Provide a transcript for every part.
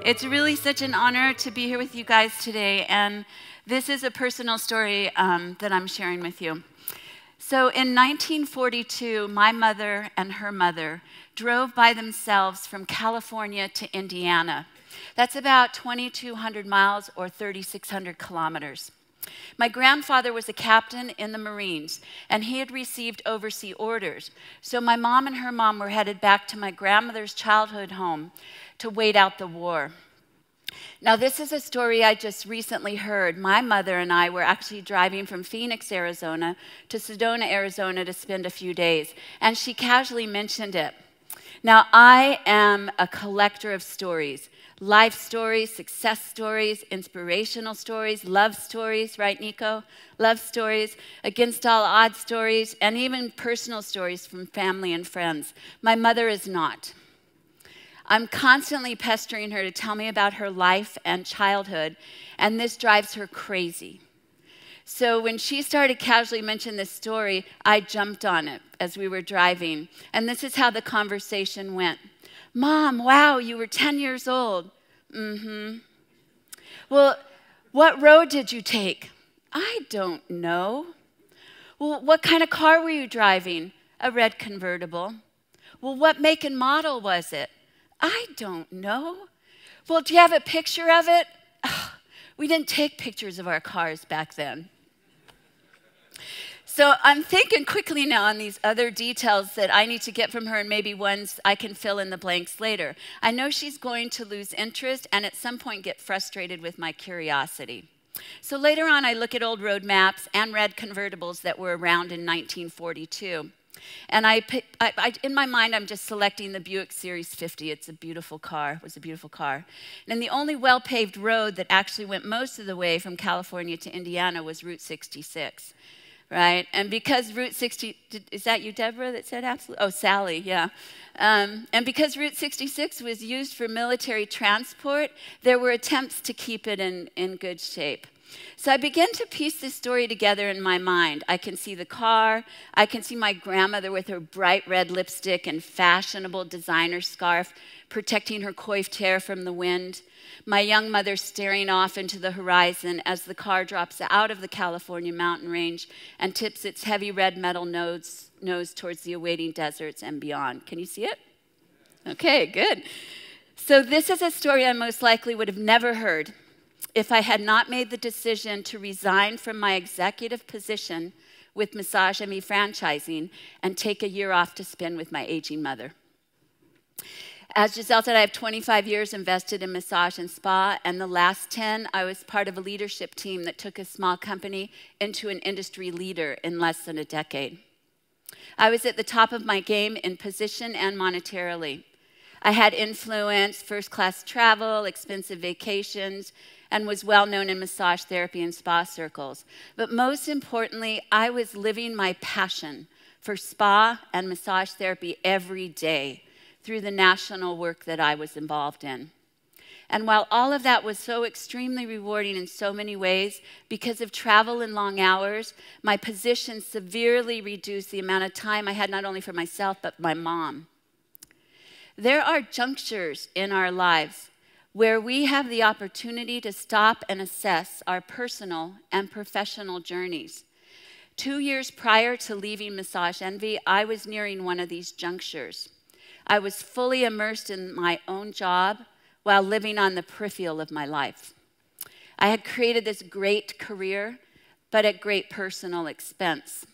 It's really such an honor to be here with you guys today, and this is a personal story that I'm sharing with you. So in 1942, my mother and her mother drove by themselves from California to Indiana. That's about 2,200 miles or 3,600 kilometers. My grandfather was a captain in the Marines, and he had received overseas orders. So my mom and her mom were headed back to my grandmother's childhood home to wait out the war. Now, this is a story I just recently heard. My mother and I were actually driving from Phoenix, Arizona to Sedona, Arizona to spend a few days, and she casually mentioned it. Now, I am a collector of stories. Life stories, success stories, inspirational stories, love stories, right, Nico? Love stories, against all odds stories, and even personal stories from family and friends. My mother is not. I'm constantly pestering her to tell me about her life and childhood, and this drives her crazy. So when she started casually mentioning this story, I jumped on it as we were driving, and this is how the conversation went. Mom, wow, you were 10 years old. Mm-hmm. Well, what road did you take? I don't know. Well, what kind of car were you driving? A red convertible. Well, what make and model was it? I don't know. Well, do you have a picture of it? Ugh, we didn't take pictures of our cars back then. So I'm thinking quickly now on these other details that I need to get from her, and maybe ones I can fill in the blanks later. I know she's going to lose interest and at some point get frustrated with my curiosity. So later on, I look at old road maps and red convertibles that were around in 1942. And in my mind, I'm just selecting the Buick Series 50. It's a beautiful car. It was a beautiful car. And the only well-paved road that actually went most of the way from California to Indiana was Route 66. Right? And because Route 60, is that you, Deborah, that said absolutely? Oh, Sally, yeah. And because Route 66 was used for military transport, there were attempts to keep it in good shape. So I began to piece this story together in my mind. I can see the car. I can see my grandmother with her bright red lipstick and fashionable designer scarf protecting her coiffed hair from the wind. My young mother staring off into the horizon as the car drops out of the California mountain range and tips its heavy red metal nose towards the awaiting deserts and beyond. Can you see it? Okay, good. So this is a story I most likely would have never heard if I had not made the decision to resign from my executive position with Massage Envy Franchising and take a year off to spend with my aging mother. As Giselle said, I have 25 years invested in massage and spa, and the last 10, I was part of a leadership team that took a small company into an industry leader in less than a decade. I was at the top of my game in position and monetarily. I had influence, first-class travel, expensive vacations, and was well known in massage therapy and spa circles. But most importantly, I was living my passion for spa and massage therapy every day through the national work that I was involved in. And while all of that was so extremely rewarding in so many ways, because of travel and long hours, my position severely reduced the amount of time I had not only for myself, but my mom. There are junctures in our lives where we have the opportunity to stop and assess our personal and professional journeys. 2 years prior to leaving Massage Envy, I was nearing one of these junctures. I was fully immersed in my own job while living on the peripheral of my life. I had created this great career, but at great personal expense.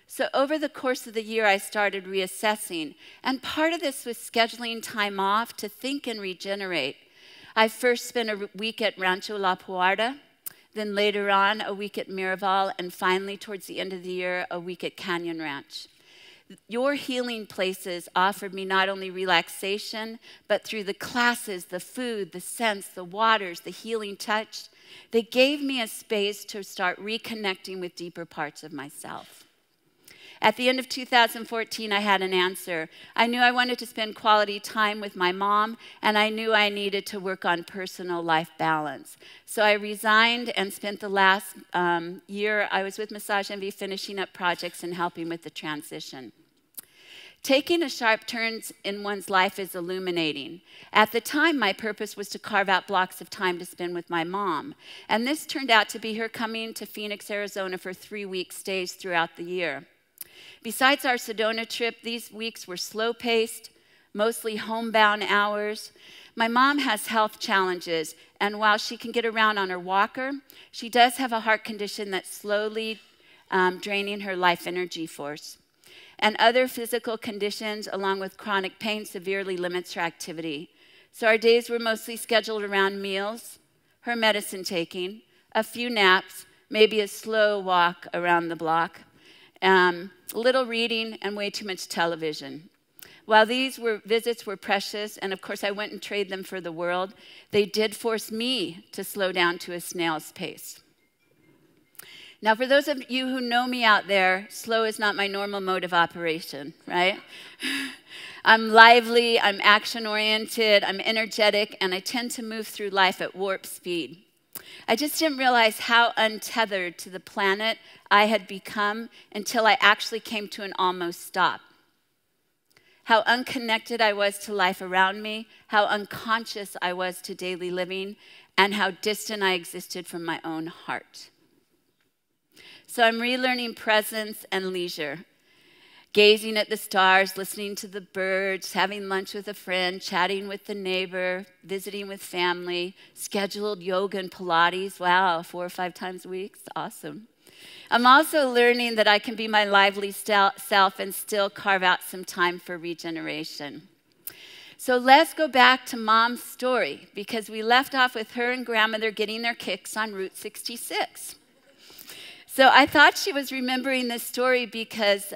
So over the course of the year, I started reassessing, and part of this was scheduling time off to think and regenerate. I first spent a week at Rancho La Puerta, then later on a week at Miraval, and finally towards the end of the year, a week at Canyon Ranch. Your healing places offered me not only relaxation, but through the classes, the food, the scents, the waters, the healing touch, they gave me a space to start reconnecting with deeper parts of myself. At the end of 2014, I had an answer. I knew I wanted to spend quality time with my mom, and I knew I needed to work on personal life balance. So I resigned and spent the last year I was with Massage Envy finishing up projects and helping with the transition. Taking a sharp turn in one's life is illuminating. At the time, my purpose was to carve out blocks of time to spend with my mom. And this turned out to be her coming to Phoenix, Arizona for 3-week stays throughout the year. Besides our Sedona trip, these weeks were slow-paced, mostly homebound hours. My mom has health challenges, and while she can get around on her walker, she does have a heart condition that's slowly draining her life energy force. And other physical conditions, along with chronic pain, severely limits her activity. So our days were mostly scheduled around meals, her medicine taking, a few naps, maybe a slow walk around the block, little reading, and way too much television. While these visits were precious, and of course I wouldn't trade them for the world, they did force me to slow down to a snail's pace. Now, for those of you who know me out there, slow is not my normal mode of operation, right? I'm lively, I'm action-oriented, I'm energetic, and I tend to move through life at warp speed. I just didn't realize how untethered to the planet I had become until I actually came to an almost stop. How unconnected I was to life around me, how unconscious I was to daily living, and how distant I existed from my own heart. So I'm relearning presence and leisure, gazing at the stars, listening to the birds, having lunch with a friend, chatting with the neighbor, visiting with family, scheduled yoga and Pilates. Wow, 4 or 5 times a week, it's awesome. I'm also learning that I can be my lively self and still carve out some time for regeneration. So let's go back to Mom's story, because we left off with her and Grandmother getting their kicks on Route 66. So I thought she was remembering this story because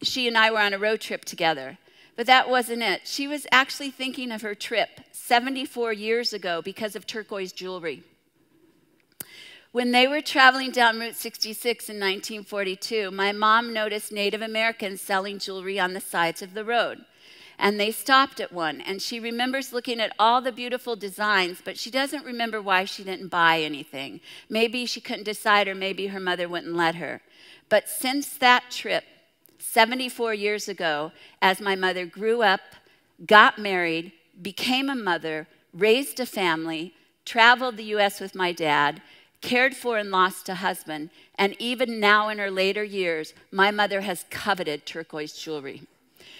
she and I were on a road trip together. But that wasn't it. She was actually thinking of her trip 74 years ago because of turquoise jewelry. When they were traveling down Route 66 in 1942, my mom noticed Native Americans selling jewelry on the sides of the road. And they stopped at one, and she remembers looking at all the beautiful designs, but she doesn't remember why she didn't buy anything. Maybe she couldn't decide, or maybe her mother wouldn't let her. But since that trip, 74 years ago, as my mother grew up, got married, became a mother, raised a family, traveled the U.S. with my dad, cared for and lost a husband, and even now in her later years, my mother has coveted turquoise jewelry.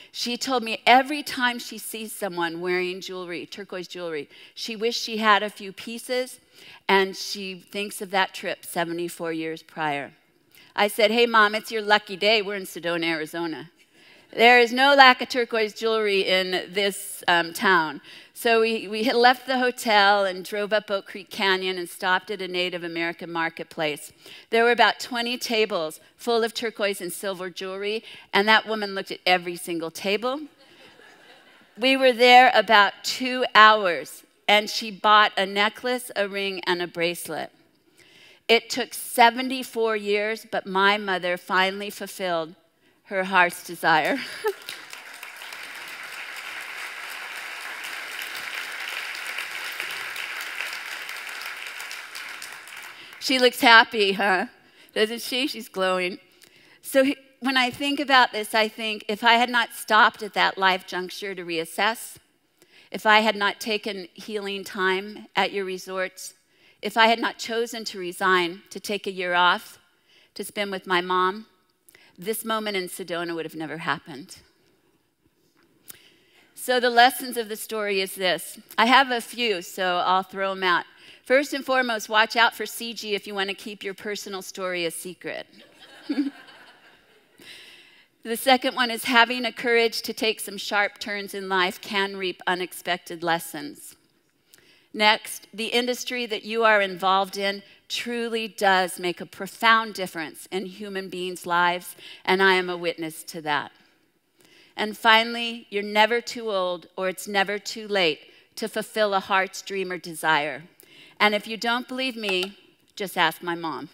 She told me every time she sees someone wearing jewelry, turquoise jewelry, she wished she had a few pieces, and she thinks of that trip 74 years prior. I said, hey, Mom, it's your lucky day. We're in Sedona, Arizona. There is no lack of turquoise jewelry in this town. So we had left the hotel and drove up Oak Creek Canyon and stopped at a Native American marketplace. There were about 20 tables full of turquoise and silver jewelry, and that woman looked at every single table. We were there about 2 hours, and she bought a necklace, a ring, and a bracelet. It took 74 years, but my mother finally fulfilled her heart's desire. She looks happy, huh? Doesn't she? She's glowing. So when I think about this, I think if I had not stopped at that life juncture to reassess, if I had not taken healing time at your resorts, if I had not chosen to resign, to take a year off, to spend with my mom, this moment in Sedona would have never happened. So the lessons of the story is this. I have a few, so I'll throw them out. First and foremost, watch out for CG if you want to keep your personal story a secret. The second one is having a courage to take some sharp turns in life can reap unexpected lessons. Next, the industry that you are involved in truly does make a profound difference in human beings' lives, and I am a witness to that. And finally, you're never too old or it's never too late to fulfill a heart's dream or desire. And if you don't believe me, just ask my mom.